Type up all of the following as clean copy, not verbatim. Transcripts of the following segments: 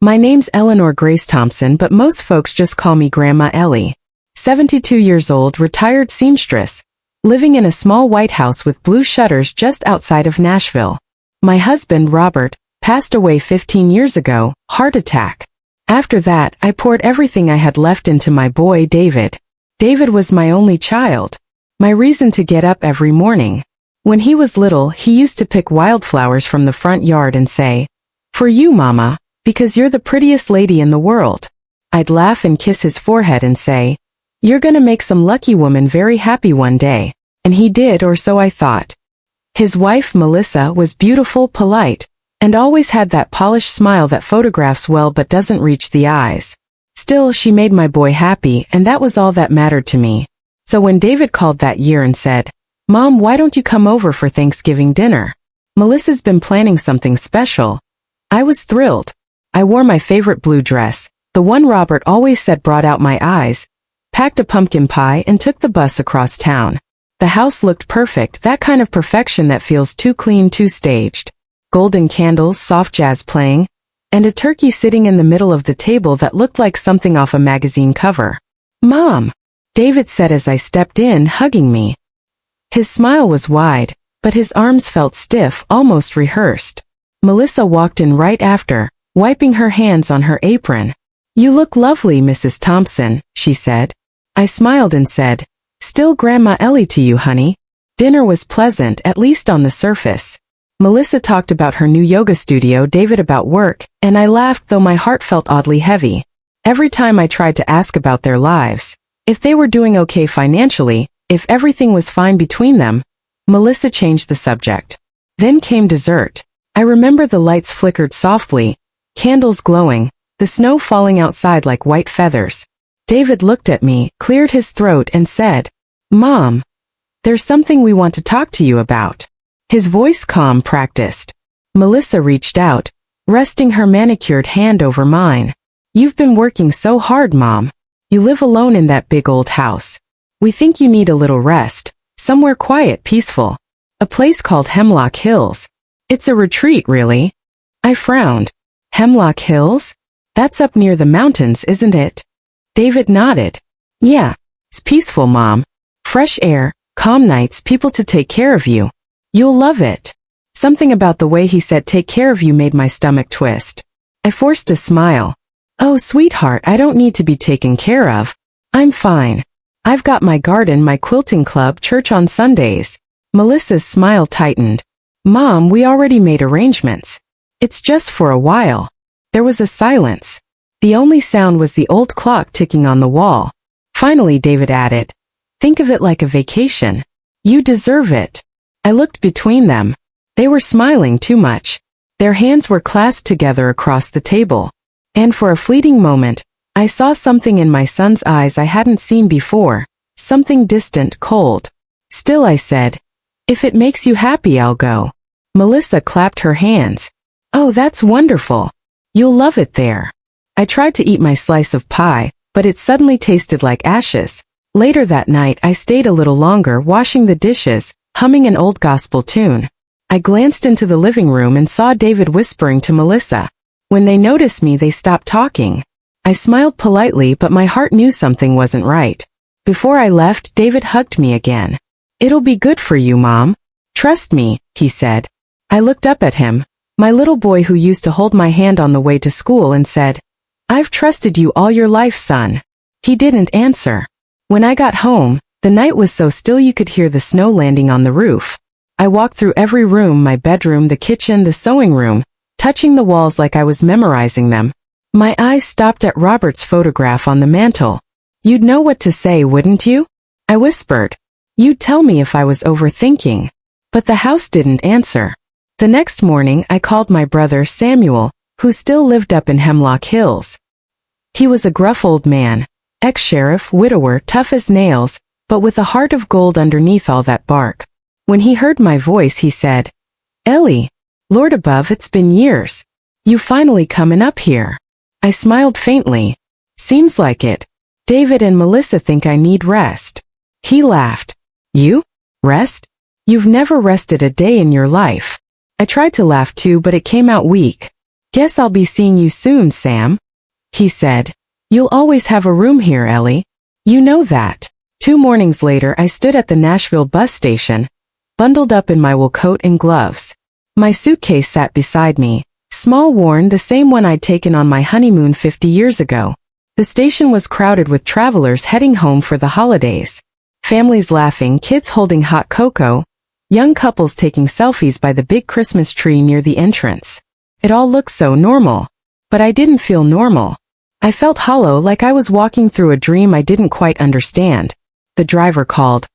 My name's Eleanor Grace Thompson, but most folks just call me Grandma Ellie. 72 years old, retired seamstress, living in a small white house with blue shutters just outside of Nashville. My husband, Robert, passed away 15 years ago, heart attack. After that, I poured everything I had left into my boy, David. David was my only child. My reason to get up every morning. When he was little, he used to pick wildflowers from the front yard and say, "For you, Mama, because you're the prettiest lady in the world." I'd laugh and kiss his forehead and say, "You're gonna make some lucky woman very happy one day." And he did, or so I thought. His wife, Melissa, was beautiful, polite, and always had that polished smile that photographs well but doesn't reach the eyes. Still, she made my boy happy, and that was all that mattered to me. So when David called that year and said, "Mom, why don't you come over for Thanksgiving dinner? Melissa's been planning something special," I was thrilled. I wore my favorite blue dress, the one Robert always said brought out my eyes, packed a pumpkin pie and took the bus across town. The house looked perfect, that kind of perfection that feels too clean, too staged. Golden candles, soft jazz playing, and a turkey sitting in the middle of the table that looked like something off a magazine cover. "Mom," David said as I stepped in, hugging me. His smile was wide, but his arms felt stiff, almost rehearsed. Melissa walked in right after, wiping her hands on her apron. "You look lovely, Mrs. Thompson," she said. I smiled and said, "Still Grandma Ellie to you, honey." Dinner was pleasant, at least on the surface. Melissa talked about her new yoga studio, David about work, and I laughed, though my heart felt oddly heavy. Every time I tried to ask about their lives, if they were doing okay financially, if everything was fine between them, Melissa changed the subject. Then came dessert. I remember the lights flickered softly, candles glowing, the snow falling outside like white feathers. David looked at me, cleared his throat and said, "Mom, there's something we want to talk to you about." His voice calm, practiced. Melissa reached out, resting her manicured hand over mine. "You've been working so hard, Mom. You live alone in that big old house. We think you need a little rest, somewhere quiet, peaceful. A place called Hemlock Hills. It's a retreat, really." I frowned. "Hemlock Hills? That's up near the mountains, isn't it?" David nodded. "Yeah. It's peaceful, Mom. Fresh air, calm nights, people to take care of you. You'll love it." Something about the way he said take care of you made my stomach twist. I forced a smile. "Oh, sweetheart, I don't need to be taken care of. I'm fine. I've got my garden, my quilting club, church on Sundays." Melissa's smile tightened. "Mom, we already made arrangements. It's just for a while." There was a silence. The only sound was the old clock ticking on the wall. Finally, David added, "Think of it like a vacation. You deserve it." I looked between them. They were smiling too much. Their hands were clasped together across the table. And for a fleeting moment, I saw something in my son's eyes I hadn't seen before, something distant, cold. "Still," I said, "if it makes you happy, I'll go." Melissa clapped her hands. "Oh, that's wonderful. You'll love it there." I tried to eat my slice of pie, but it suddenly tasted like ashes. Later that night, I stayed a little longer, washing the dishes, humming an old gospel tune. I glanced into the living room and saw David whispering to Melissa. When they noticed me, they stopped talking. I smiled politely, but my heart knew something wasn't right. Before I left, David hugged me again. "It'll be good for you, Mom. Trust me," he said. I looked up at him, my little boy who used to hold my hand on the way to school, and said, "I've trusted you all your life, son." He didn't answer. When I got home, the night was so still you could hear the snow landing on the roof. I walked through every room, my bedroom, the kitchen, the sewing room, touching the walls like I was memorizing them. My eyes stopped at Robert's photograph on the mantel. "You'd know what to say, wouldn't you?" I whispered. "You'd tell me if I was overthinking." But the house didn't answer. The next morning, I called my brother Samuel, who still lived up in Hemlock Hills. He was a gruff old man, ex-sheriff, widower, tough as nails, but with a heart of gold underneath all that bark. When he heard my voice, he said, "Ellie, Lord above, it's been years. You finally coming up here." I smiled faintly. "Seems like it. David and Melissa think I need rest." He laughed. "You? Rest? You've never rested a day in your life." I tried to laugh too, but it came out weak. Guess I'll be seeing you soon, Sam, he said. You'll always have a room here, Ellie. You know that. 2 mornings later, I stood at the Nashville bus station, bundled up in my wool coat and gloves. My suitcase sat beside me, small, worn, the same one I'd taken on my honeymoon 50 years ago. The station was crowded with travelers heading home for the holidays. Families laughing, kids holding hot cocoa, young couples taking selfies by the big Christmas tree near the entrance. It all looked so normal. But I didn't feel normal. I felt hollow, like I was walking through a dream I didn't quite understand. The driver called.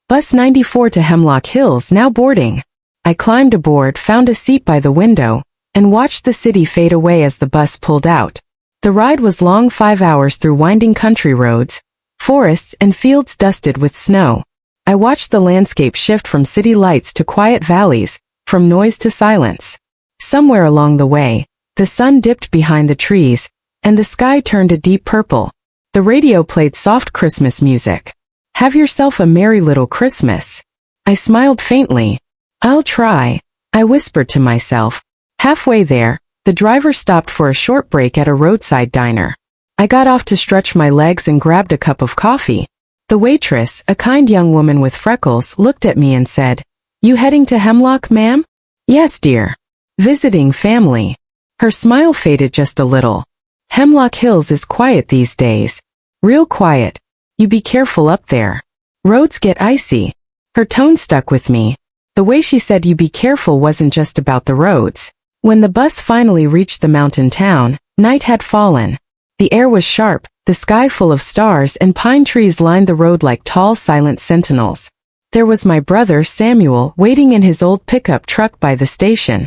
Bus 94 to Hemlock Hills, now boarding. I climbed aboard, found a seat by the window, and watched the city fade away as the bus pulled out. The ride was long, 5 hours through winding country roads, forests and fields dusted with snow. I watched the landscape shift from city lights to quiet valleys, from noise to silence. Somewhere along the way, the sun dipped behind the trees, and the sky turned a deep purple. The radio played soft Christmas music. Have yourself a merry little Christmas. I smiled faintly. I'll try, I whispered to myself. Halfway there, the driver stopped for a short break at a roadside diner. I got off to stretch my legs and grabbed a cup of coffee. The waitress, a kind young woman with freckles, looked at me and said, You heading to Hemlock, ma'am? Yes, dear. Visiting family. Her smile faded just a little. Hemlock Hills is quiet these days. Real quiet. You be careful up there. Roads get icy. Her tone stuck with me. The way she said you be careful wasn't just about the roads. When the bus finally reached the mountain town, night had fallen. The air was sharp, the sky full of stars, and pine trees lined the road like tall, silent sentinels. There was my brother Samuel waiting in his old pickup truck by the station.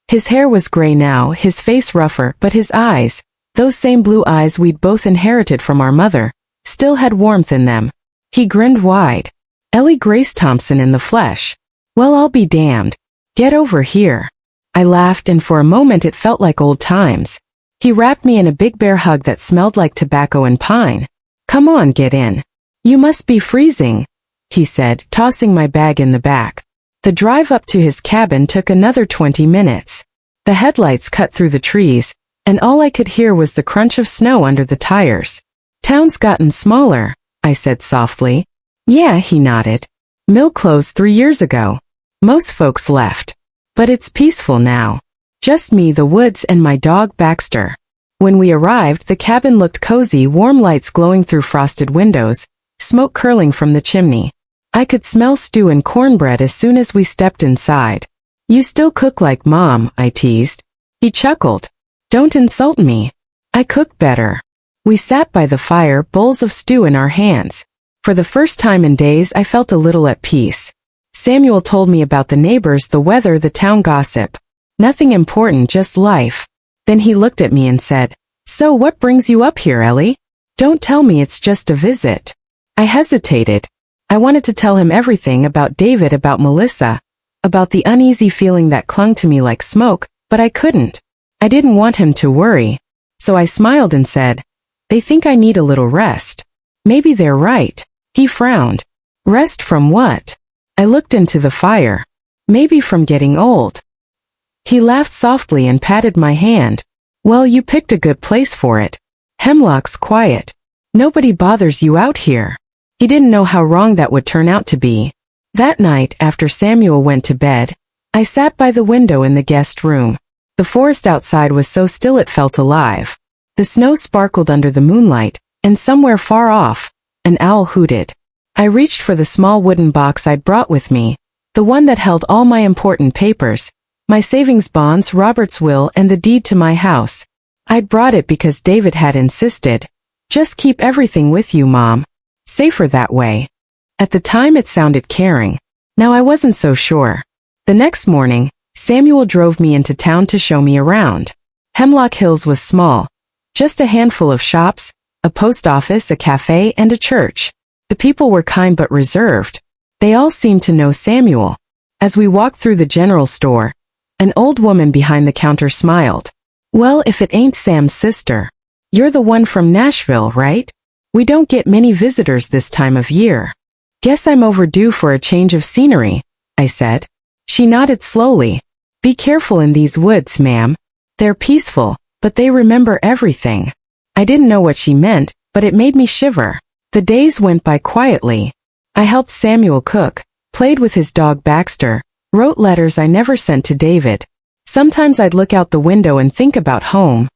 His hair was gray now, his face rougher, but his eyes, those same blue eyes we'd both inherited from our mother, still had warmth in them. He grinned wide. Ellie Grace Thompson in the flesh. Well, I'll be damned. Get over here. I laughed, and for a moment it felt like old times. He wrapped me in a big bear hug that smelled like tobacco and pine. Come on, get in. You must be freezing, he said, tossing my bag in the back. The drive up to his cabin took another 20 minutes. The headlights cut through the trees, and all I could hear was the crunch of snow under the tires. Town's gotten smaller, I said softly. Yeah, he nodded. Mill closed 3 years ago. Most folks left. But it's peaceful now. Just me, the woods, and my dog Baxter. When we arrived, the cabin looked cozy, warm lights glowing through frosted windows, smoke curling from the chimney. I could smell stew and cornbread as soon as we stepped inside. You still cook like Mom, I teased. He chuckled. Don't insult me. I cook better. We sat by the fire, bowls of stew in our hands. For the first time in days, I felt a little at peace. Samuel told me about the neighbors, the weather, the town gossip. Nothing important, just life. Then he looked at me and said, So what brings you up here, Ellie? Don't tell me it's just a visit. I hesitated. I wanted to tell him everything about David, about Melissa, about the uneasy feeling that clung to me like smoke, but I couldn't. I didn't want him to worry. So I smiled and said, They think I need a little rest. Maybe they're right. He frowned. Rest from what? I looked into the fire. Maybe from getting old. He laughed softly and patted my hand. Well, you picked a good place for it. Hemlock's quiet. Nobody bothers you out here. He didn't know how wrong that would turn out to be. That night, after Samuel went to bed, I sat by the window in the guest room. The forest outside was so still it felt alive. The snow sparkled under the moonlight, and somewhere far off, an owl hooted. I reached for the small wooden box I'd brought with me, the one that held all my important papers, my savings bonds, Robert's will, and the deed to my house. I'd brought it because David had insisted. Just keep everything with you, Mom. Safer that way. At the time it sounded caring. Now I wasn't so sure. The next morning, Samuel drove me into town to show me around. Hemlock Hills was small. Just a handful of shops, a post office, a cafe, and a church. The people were kind but reserved. They all seemed to know Samuel. As we walked through the general store, an old woman behind the counter smiled. Well, if it ain't Sam's sister. You're the one from Nashville, right? We don't get many visitors this time of year. Guess I'm overdue for a change of scenery, I said. She nodded slowly. Be careful in these woods, ma'am. They're peaceful, but they remember everything. I didn't know what she meant, but it made me shiver. The days went by quietly. I helped Samuel cook, played with his dog Baxter, wrote letters I never sent to David. Sometimes I'd look out the window and think about home.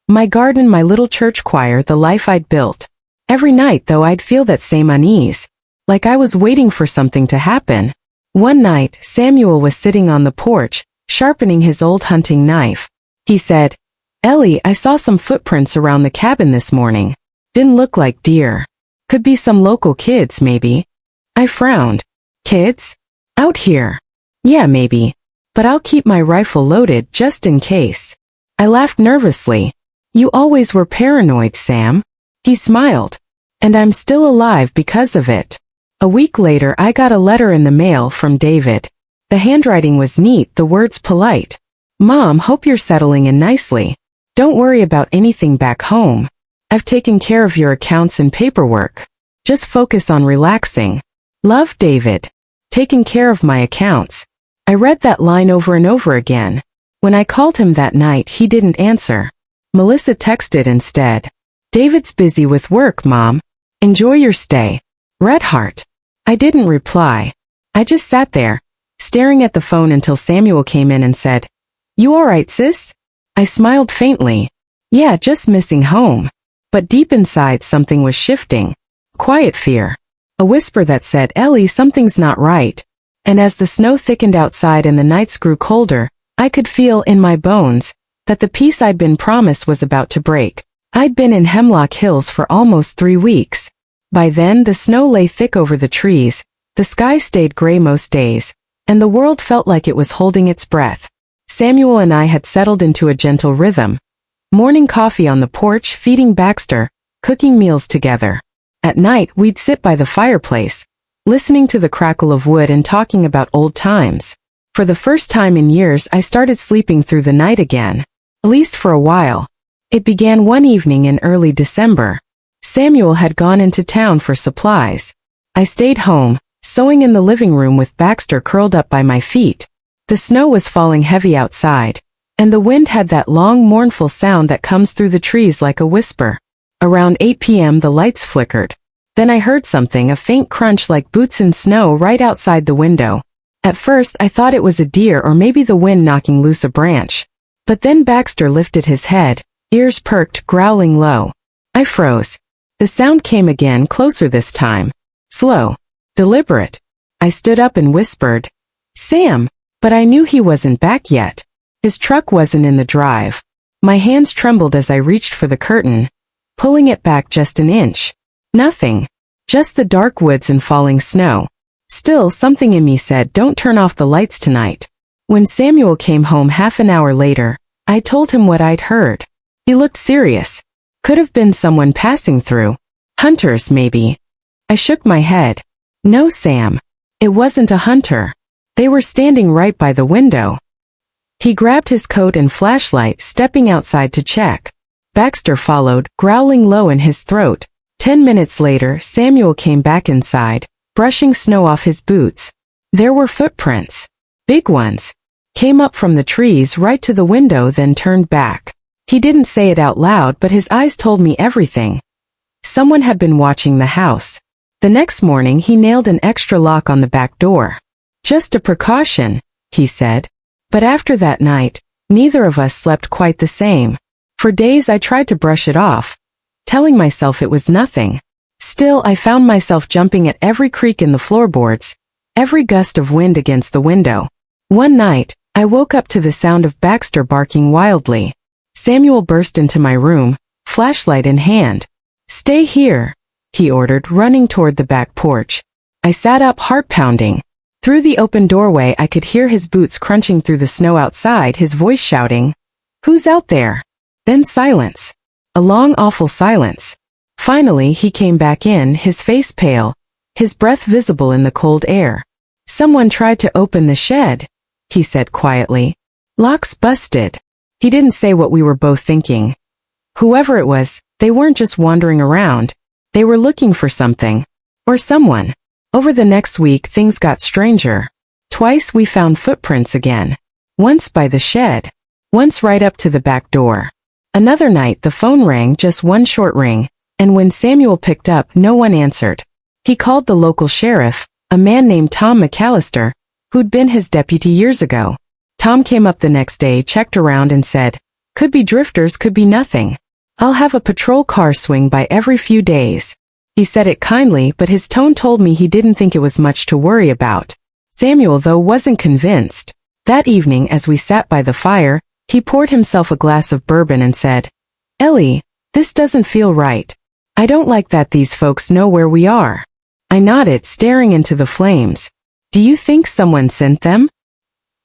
My garden, my little church choir, the life I'd built. Every night, though, I'd feel that same unease, like I was waiting for something to happen. One night, Samuel was sitting on the porch, sharpening his old hunting knife. He said, "Ellie, I saw some footprints around the cabin this morning. Didn't look like deer. Could be some local kids, maybe." I frowned. "Kids? Out here? Yeah, maybe. But I'll keep my rifle loaded just in case." I laughed nervously. "You always were paranoid, Sam." He smiled. "And I'm still alive because of it." A week later, I got a letter in the mail from David. The handwriting was neat, the words polite. "Mom, hope you're settling in nicely. Don't worry about anything back home. I've taken care of your accounts and paperwork. Just focus on relaxing. Love, David." Taking care of my accounts. I read that line over and over again. When I called him that night, he didn't answer. Melissa texted instead. "David's busy with work, Mom. Enjoy your stay. Red heart." I didn't reply. I just sat there, staring at the phone until Samuel came in and said, "You all right, sis?" I smiled faintly. "Yeah, just missing home." But deep inside, something was shifting. Quiet fear. A whisper that said, "Ellie, something's not right." And as the snow thickened outside and the nights grew colder, I could feel in my bones that the peace I'd been promised was about to break. I'd been in Hemlock Hills for almost 3 weeks. By then, the snow lay thick over the trees, the sky stayed gray most days, and the world felt like it was holding its breath. Samuel and I had settled into a gentle rhythm. Morning coffee on the porch, feeding Baxter, cooking meals together. At night, we'd sit by the fireplace, listening to the crackle of wood and talking about old times. For the first time in years, I started sleeping through the night again, at least for a while. It began one evening in early December. Samuel had gone into town for supplies. I stayed home, sewing in the living room with Baxter curled up by my feet. The snow was falling heavy outside, and the wind had that long, mournful sound that comes through the trees like a whisper. Around 8 p.m. the lights flickered. Then I heard something, a faint crunch like boots in snow right outside the window. At first I thought it was a deer or maybe the wind knocking loose a branch. But then Baxter lifted his head, ears perked, growling low. I froze. The sound came again, closer this time. Slow. Deliberate. I stood up and whispered, "Sam," but I knew he wasn't back yet. His truck wasn't in the drive. My hands trembled as I reached for the curtain, pulling it back just an inch. Nothing. Just the dark woods and falling snow. Still, something in me said, "Don't turn off the lights tonight." When Samuel came home half an hour later, I told him what I'd heard. He looked serious. Could have been someone passing through. Hunters, maybe. I shook my head. "No, Sam. It wasn't a hunter. They were standing right by the window." He grabbed his coat and flashlight, stepping outside to check. Baxter followed, growling low in his throat. 10 minutes later, Samuel came back inside, brushing snow off his boots. There were footprints. Big ones. Came up from the trees right to the window, then turned back. He didn't say it out loud, but his eyes told me everything. Someone had been watching the house. The next morning, he nailed an extra lock on the back door. "Just a precaution," he said. But after that night, neither of us slept quite the same. For days I tried to brush it off, telling myself it was nothing. Still, I found myself jumping at every creak in the floorboards, every gust of wind against the window. One night, I woke up to the sound of Baxter barking wildly. Samuel burst into my room, flashlight in hand. "Stay here," he ordered, running toward the back porch. I sat up, heart pounding. Through the open doorway, I could hear his boots crunching through the snow outside, his voice shouting, "Who's out there?" Then silence. A long, awful silence. Finally, he came back in, his face pale, his breath visible in the cold air. "Someone tried to open the shed," he said quietly. "Lock's busted." He didn't say what we were both thinking. Whoever it was, they weren't just wandering around. They were looking for something. Or someone. Over the next week, things got stranger. Twice we found footprints again. Once by the shed. Once right up to the back door. Another night the phone rang, just one short ring, and when Samuel picked up, no one answered. He called the local sheriff, a man named Tom McAllister, who'd been his deputy years ago. Tom came up the next day, checked around and said, "Could be drifters, could be nothing. I'll have a patrol car swing by every few days." He said it kindly, but his tone told me he didn't think it was much to worry about. Samuel, though, wasn't convinced. That evening, as we sat by the fire, he poured himself a glass of bourbon and said, "Ellie, this doesn't feel right. I don't like that these folks know where we are." I nodded, staring into the flames. "Do you think someone sent them?"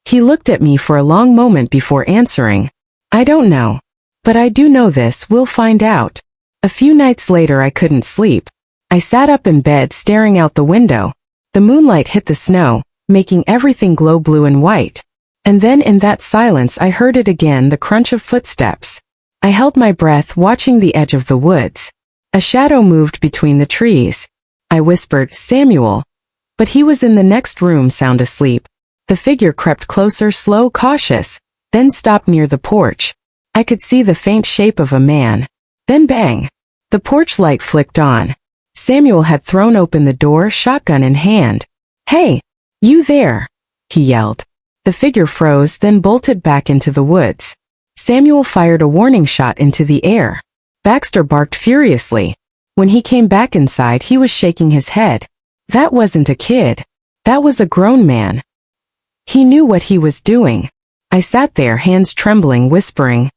He looked at me for a long moment before answering. "I don't know. But I do know this, we'll find out." A few nights later I couldn't sleep. I sat up in bed staring out the window. The moonlight hit the snow, making everything glow blue and white. And then in that silence I heard it again, the crunch of footsteps. I held my breath, watching the edge of the woods. A shadow moved between the trees. I whispered, "Samuel." But he was in the next room, sound asleep. The figure crept closer, slow, cautious, then stopped near the porch. I could see the faint shape of a man. Then bang! The porch light flicked on. Samuel had thrown open the door, shotgun in hand. "Hey, you there!" he yelled. The figure froze, then bolted back into the woods. Samuel fired a warning shot into the air. Baxter barked furiously. When he came back inside, he was shaking his head. That wasn't a kid. That was a grown man. He knew what he was doing. I sat there, hands trembling, whispering,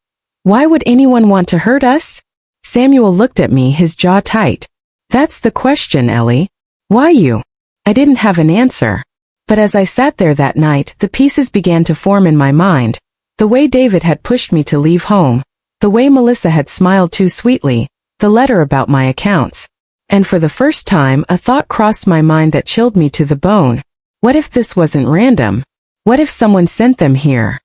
"Why would anyone want to hurt us?" Samuel looked at me, his jaw tight. "That's the question, Ellie. Why you?" I didn't have an answer. But as I sat there that night, the pieces began to form in my mind. The way David had pushed me to leave home. The way Melissa had smiled too sweetly. The letter about my accounts. And for the first time, a thought crossed my mind that chilled me to the bone. What if this wasn't random? What if someone sent them here?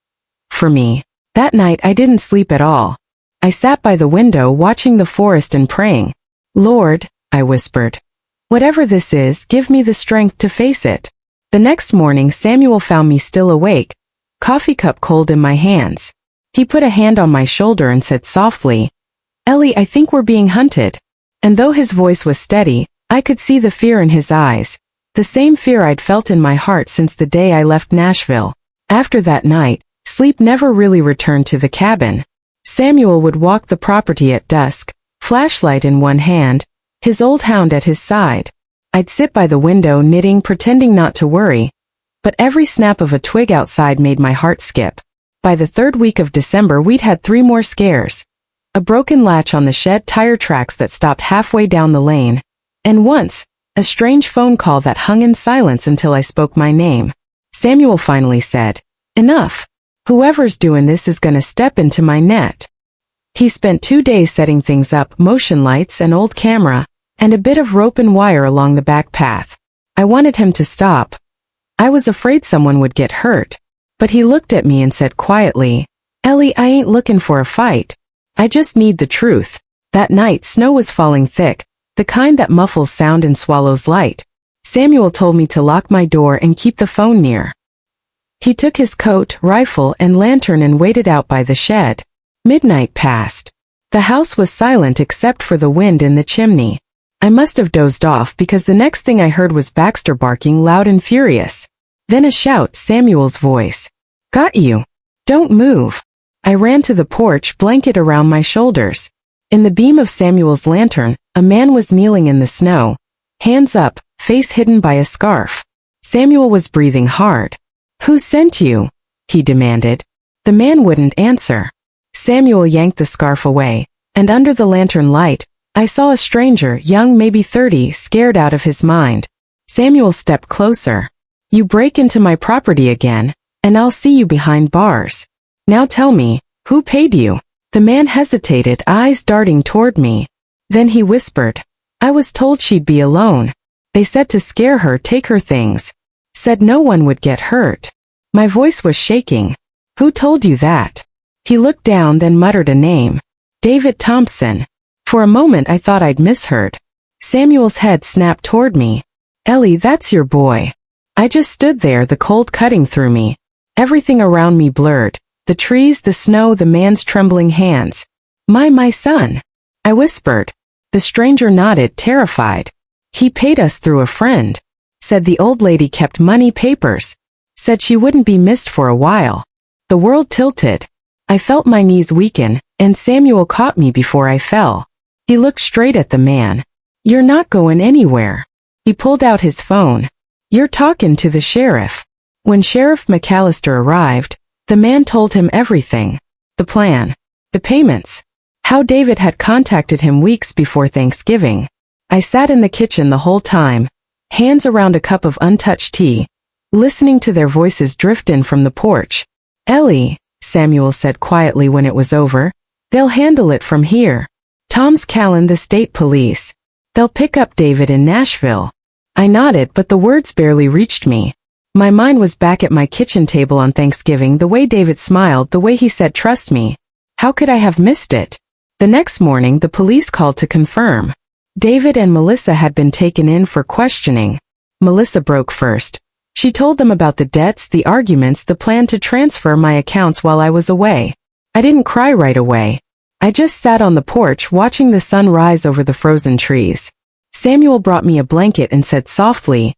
For me. That night I didn't sleep at all. I sat by the window watching the forest and praying. "Lord," I whispered, "whatever this is, give me the strength to face it." The next morning Samuel found me still awake, coffee cup cold in my hands. He put a hand on my shoulder and said softly, "Ellie, I think we're being hunted." And though his voice was steady, I could see the fear in his eyes. The same fear I'd felt in my heart since the day I left Nashville. After that night, sleep never really returned to the cabin. Samuel would walk the property at dusk, flashlight in one hand, his old hound at his side. I'd sit by the window knitting, pretending not to worry. But every snap of a twig outside made my heart skip. By the third week of December we'd had 3 more scares. A broken latch on the shed, tire tracks that stopped halfway down the lane. And once, a strange phone call that hung in silence until I spoke my name. Samuel finally said, "Enough. Whoever's doing this is gonna step into my net." He spent 2 days setting things up, motion lights, an old camera, and a bit of rope and wire along the back path. I wanted him to stop. I was afraid someone would get hurt. But he looked at me and said quietly, "Ellie, I ain't looking for a fight. I just need the truth." That night snow was falling thick, the kind that muffles sound and swallows light. Samuel told me to lock my door and keep the phone near. He took his coat, rifle, and lantern and waited out by the shed. Midnight passed. The house was silent except for the wind in the chimney. I must have dozed off because the next thing I heard was Baxter barking loud and furious. Then a shout, Samuel's voice. "Got you. Don't move." I ran to the porch, blanket around my shoulders. In the beam of Samuel's lantern, a man was kneeling in the snow, hands up, face hidden by a scarf. Samuel was breathing hard. "Who sent you?" he demanded. The man wouldn't answer. Samuel yanked the scarf away, and under the lantern light, I saw a stranger, young, maybe 30, scared out of his mind. Samuel stepped closer. "You break into my property again, and I'll see you behind bars. Now tell me, who paid you?" The man hesitated, eyes darting toward me. Then he whispered, "I was told she'd be alone. They said to scare her, take her things. Said no one would get hurt." My voice was shaking. "Who told you that?" He looked down, then muttered a name. "David Thompson." For a moment I thought I'd misheard. Samuel's head snapped toward me. "Ellie, that's your boy." I just stood there, the cold cutting through me. Everything around me blurred. The trees, the snow, the man's trembling hands. My son. I whispered. The stranger nodded, terrified. He paid us through a friend. Said the old lady kept money, papers. Said she wouldn't be missed for a while. The world tilted. I felt my knees weaken, and Samuel caught me before I fell. He looked straight at the man. You're not going anywhere. He pulled out his phone. You're talking to the sheriff. When Sheriff McAllister arrived, the man told him everything. The plan. The payments. How David had contacted him weeks before Thanksgiving. I sat in the kitchen the whole time, hands around a cup of untouched tea, listening to their voices drift in from the porch. Ellie, Samuel said quietly when it was over, they'll handle it from here. Tom's calling the state police. They'll pick up David in Nashville. I nodded, but the words barely reached me. My mind was back at my kitchen table on Thanksgiving, the way David smiled, the way he said trust me. How could I have missed it? The next morning the police called to confirm. David and Melissa had been taken in for questioning. Melissa broke first. She told them about the debts, the arguments, the plan to transfer my accounts while I was away. I didn't cry right away. I just sat on the porch watching the sun rise over the frozen trees. Samuel brought me a blanket and said softly,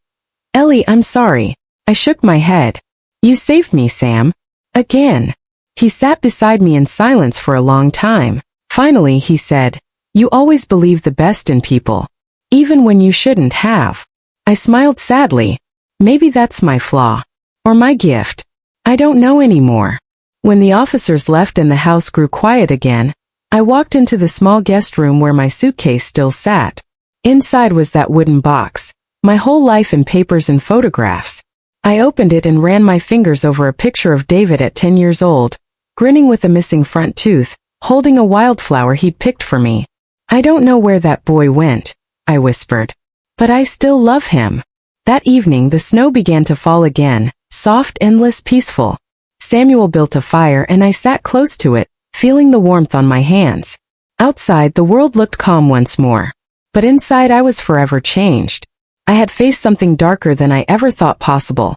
Ellie, I'm sorry. I shook my head. You saved me, Sam. Again. He sat beside me in silence for a long time. Finally, he said, you always believe the best in people, even when you shouldn't have. I smiled sadly. Maybe that's my flaw. Or my gift. I don't know anymore. When the officers left and the house grew quiet again, I walked into the small guest room where my suitcase still sat. Inside was that wooden box, my whole life in papers and photographs. I opened it and ran my fingers over a picture of David at 10 years old, grinning with a missing front tooth, holding a wildflower he'd picked for me. I don't know where that boy went, I whispered. But I still love him. That evening the snow began to fall again, soft, endless, peaceful. Samuel built a fire and I sat close to it, feeling the warmth on my hands. Outside the world looked calm once more. But inside I was forever changed. I had faced something darker than I ever thought possible.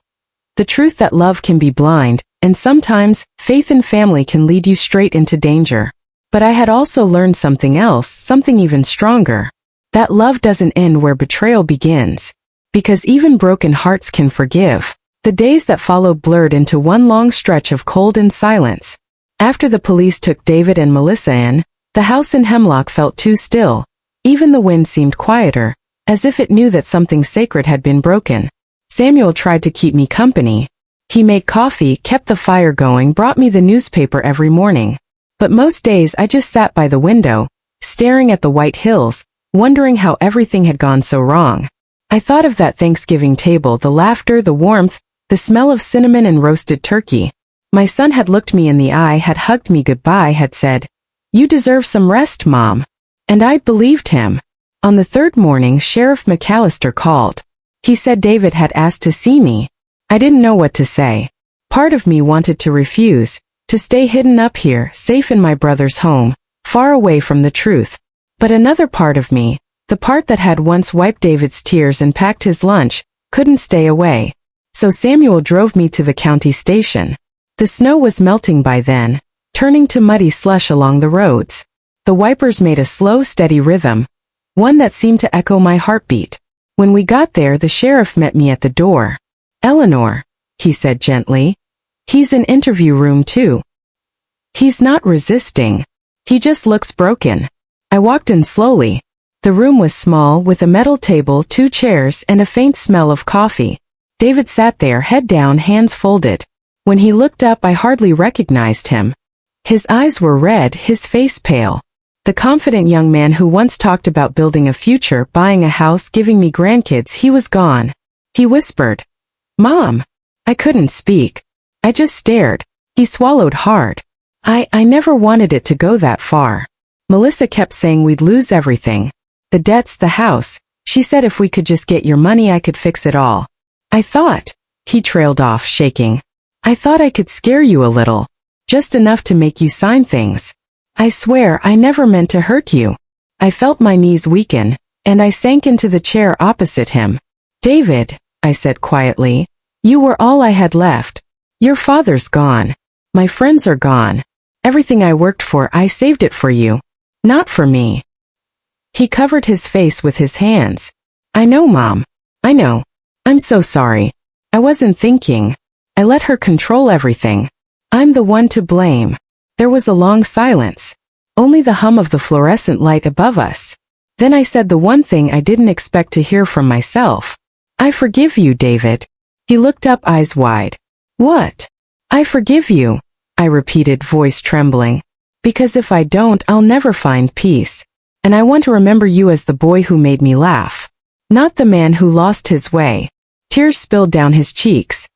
The truth that love can be blind, and sometimes, faith in family can lead you straight into danger. But I had also learned something else, something even stronger. That love doesn't end where betrayal begins. Because even broken hearts can forgive. The days that followed blurred into one long stretch of cold and silence. After the police took David and Melissa in, the house in Hemlock felt too still. Even the wind seemed quieter, as if it knew that something sacred had been broken. Samuel tried to keep me company. He made coffee, kept the fire going, brought me the newspaper every morning. But most days I just sat by the window, staring at the white hills, wondering how everything had gone so wrong. I thought of that Thanksgiving table, the laughter, the warmth, the smell of cinnamon and roasted turkey. My son had looked me in the eye, had hugged me goodbye, had said, "You deserve some rest, Mom." And I'd believed him. On the third morning, Sheriff McAllister called. He said David had asked to see me. I didn't know what to say. Part of me wanted to refuse, to stay hidden up here, safe in my brother's home, far away from the truth. But another part of me, the part that had once wiped David's tears and packed his lunch, couldn't stay away. So Samuel drove me to the county station. The snow was melting by then, turning to muddy slush along the roads. The wipers made a slow, steady rhythm, one that seemed to echo my heartbeat. When we got there, the sheriff met me at the door. "Eleanor," he said gently. "He's in interview room 2. He's not resisting. He just looks broken." I walked in slowly. The room was small, with a metal table, 2 chairs, and a faint smell of coffee. David sat there, head down, hands folded. When he looked up, I hardly recognized him. His eyes were red, his face pale. The confident young man who once talked about building a future, buying a house, giving me grandkids, he was gone. He whispered, "Mom." I couldn't speak. I just stared. He swallowed hard. I never wanted it to go that far. Melissa kept saying we'd lose everything. The debts, the house. She said if we could just get your money, I could fix it all. I thought. He trailed off, shaking. I thought I could scare you a little. Just enough to make you sign things. I swear I never meant to hurt you. I felt my knees weaken, and I sank into the chair opposite him. "David," I said quietly, "you were all I had left. Your father's gone. My friends are gone. Everything I worked for, I saved it for you. Not for me. He covered his face with his hands. I know, Mom. I know. I'm so sorry. I wasn't thinking. I let her control everything. I'm the one to blame. There was a long silence. Only the hum of the fluorescent light above us. Then I said the one thing I didn't expect to hear from myself. I forgive you, David. He looked up, eyes wide. What? I forgive you, I repeated, voice trembling. Because if I don't, I'll never find peace. And I want to remember you as the boy who made me laugh. Not the man who lost his way. Tears spilled down his cheeks.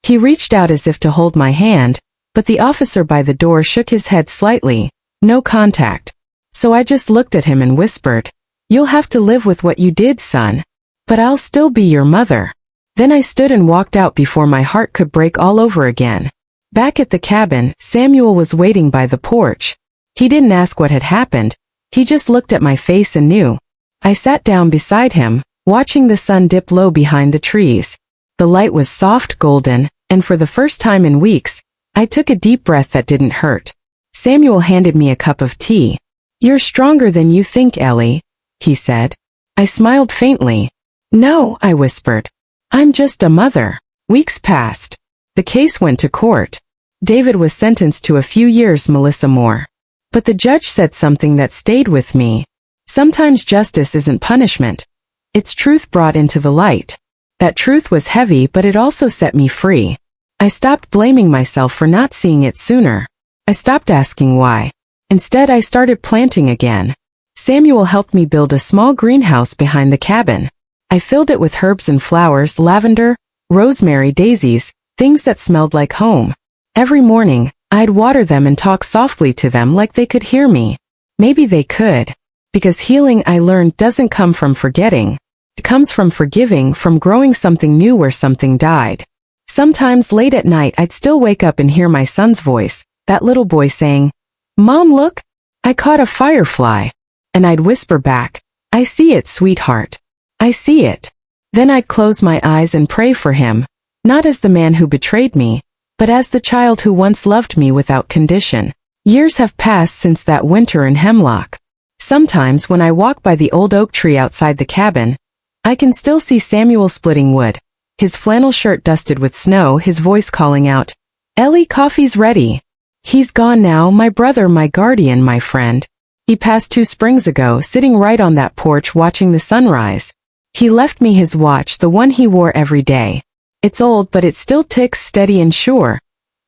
He reached out as if to hold my hand, but the officer by the door shook his head slightly. No contact. So I just looked at him and whispered, You'll have to live with what you did, son. But I'll still be your mother. Then I stood and walked out before my heart could break all over again. Back at the cabin, Samuel was waiting by the porch. He didn't ask what had happened. He just looked at my face and knew. I sat down beside him, watching the sun dip low behind the trees. The light was soft golden, and for the first time in weeks, I took a deep breath that didn't hurt. Samuel handed me a cup of tea. You're stronger than you think, Ellie, he said. I smiled faintly. No, I whispered. I'm just a mother. Weeks passed. The case went to court. David was sentenced to a few years, Melissa Moore. But the judge said something that stayed with me. Sometimes justice isn't punishment. It's truth brought into the light. That truth was heavy, but it also set me free. I stopped blaming myself for not seeing it sooner. I stopped asking why. Instead, I started planting again. Samuel helped me build a small greenhouse behind the cabin. I filled it with herbs and flowers, lavender, rosemary, daisies, things that smelled like home. Every morning, I'd water them and talk softly to them like they could hear me. Maybe they could. Because healing, I learned, doesn't come from forgetting. It comes from forgiving, from growing something new where something died. Sometimes late at night, I'd still wake up and hear my son's voice, that little boy saying, Mom, look, I caught a firefly. And I'd whisper back, I see it, sweetheart. I see it. Then I'd close my eyes and pray for him, not as the man who betrayed me, but as the child who once loved me without condition. Years have passed since that winter in Hemlock. Sometimes when I walk by the old oak tree outside the cabin, I can still see Samuel splitting wood, his flannel shirt dusted with snow, his voice calling out, Ellie, coffee's ready. He's gone now, my brother, my guardian, my friend. He passed 2 springs ago, sitting right on that porch watching the sunrise. He left me his watch, the one he wore every day. It's old, but it still ticks steady and sure,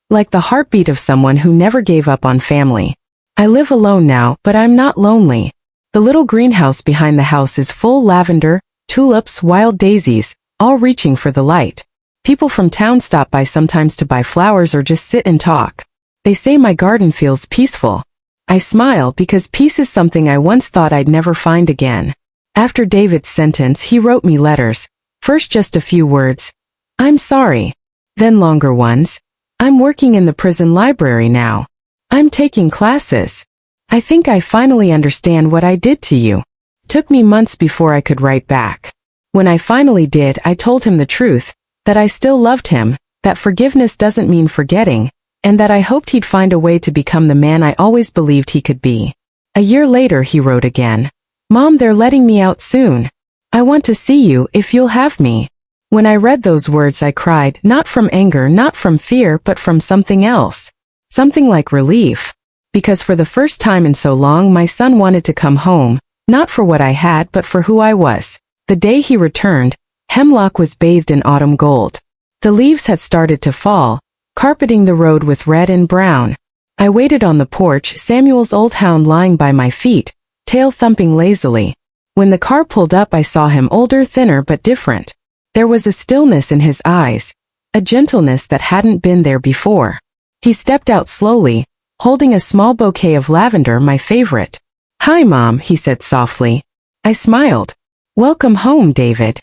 like the heartbeat of someone who never gave up on family. I live alone now, but I'm not lonely. The little greenhouse behind the house is full lavender, tulips, wild daisies, all reaching for the light. People from town stop by sometimes to buy flowers or just sit and talk. They say my garden feels peaceful. I smile because peace is something I once thought I'd never find again. After David's sentence, he wrote me letters. First just a few words. I'm sorry. Then longer ones. I'm working in the prison library now. I'm taking classes. I think I finally understand what I did to you. Took me months before I could write back. When I finally did, I told him the truth, that I still loved him, that forgiveness doesn't mean forgetting, and that I hoped he'd find a way to become the man I always believed he could be. A year later, he wrote again. Mom, they're letting me out soon. I want to see you if you'll have me. When I read those words, I cried, not from anger, not from fear, but from something else. Something like relief. Because for the first time in so long, my son wanted to come home, not for what I had, but for who I was. The day he returned, Hemlock was bathed in autumn gold. The leaves had started to fall, carpeting the road with red and brown. I waited on the porch, Samuel's old hound lying by my feet, tail thumping lazily. When the car pulled up, I saw him, older, thinner, but different. There was a stillness in his eyes, a gentleness that hadn't been there before. He stepped out slowly, holding a small bouquet of lavender, my favorite. Hi, Mom, he said softly. I smiled. Welcome home, David.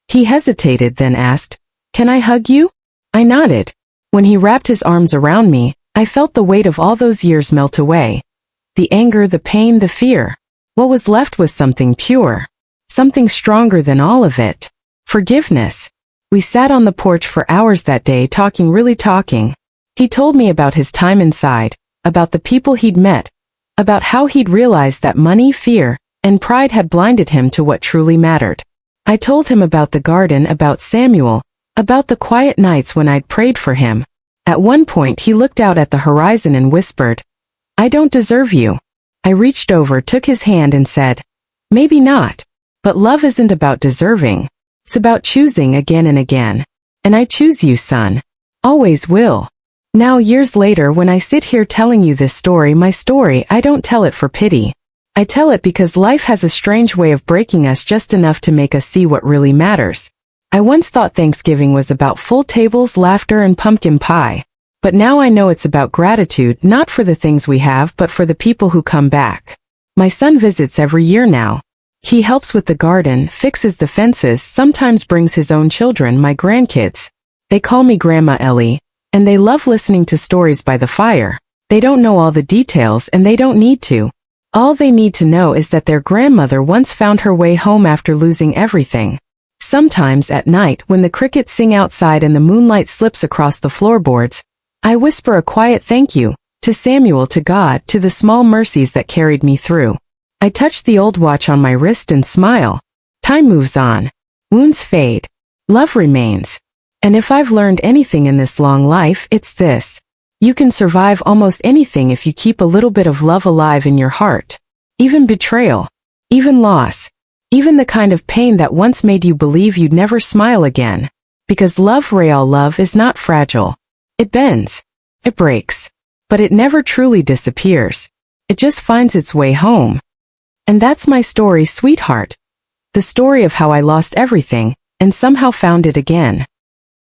He hesitated, then asked, Can I hug you? I nodded. When he wrapped his arms around me, I felt the weight of all those years melt away. The anger, the pain, the fear. What was left was something pure. Something stronger than all of it. Forgiveness. We sat on the porch for hours that day, talking, really talking. He told me about his time inside, about the people he'd met, about how he'd realized that money, fear, and pride had blinded him to what truly mattered. I told him about the garden, about Samuel, about the quiet nights when I'd prayed for him. At one point he looked out at the horizon and whispered, "I don't deserve you." I reached over, took his hand and said, "Maybe not. But love isn't about deserving. It's about choosing again and again. And I choose you, son. Always will." Now, years later, when I sit here telling you this story, my story, I don't tell it for pity. I tell it because life has a strange way of breaking us just enough to make us see what really matters. I once thought Thanksgiving was about full tables, laughter, and pumpkin pie. But now I know it's about gratitude, not for the things we have, but for the people who come back. My son visits every year now. He helps with the garden, fixes the fences, sometimes brings his own children, my grandkids. They call me Grandma Ellie, and they love listening to stories by the fire. They don't know all the details, and they don't need to. All they need to know is that their grandmother once found her way home after losing everything. Sometimes at night, when the crickets sing outside and the moonlight slips across the floorboards, I whisper a quiet thank you, to Samuel, to God, to the small mercies that carried me through. I touch the old watch on my wrist and smile. Time moves on. Wounds fade. Love remains. And if I've learned anything in this long life, it's this. You can survive almost anything if you keep a little bit of love alive in your heart. Even betrayal. Even loss. Even the kind of pain that once made you believe you'd never smile again. Because love, real love, is not fragile. It bends. It breaks. But it never truly disappears. It just finds its way home. And that's my story, sweetheart. The story of how I lost everything, and somehow found it again.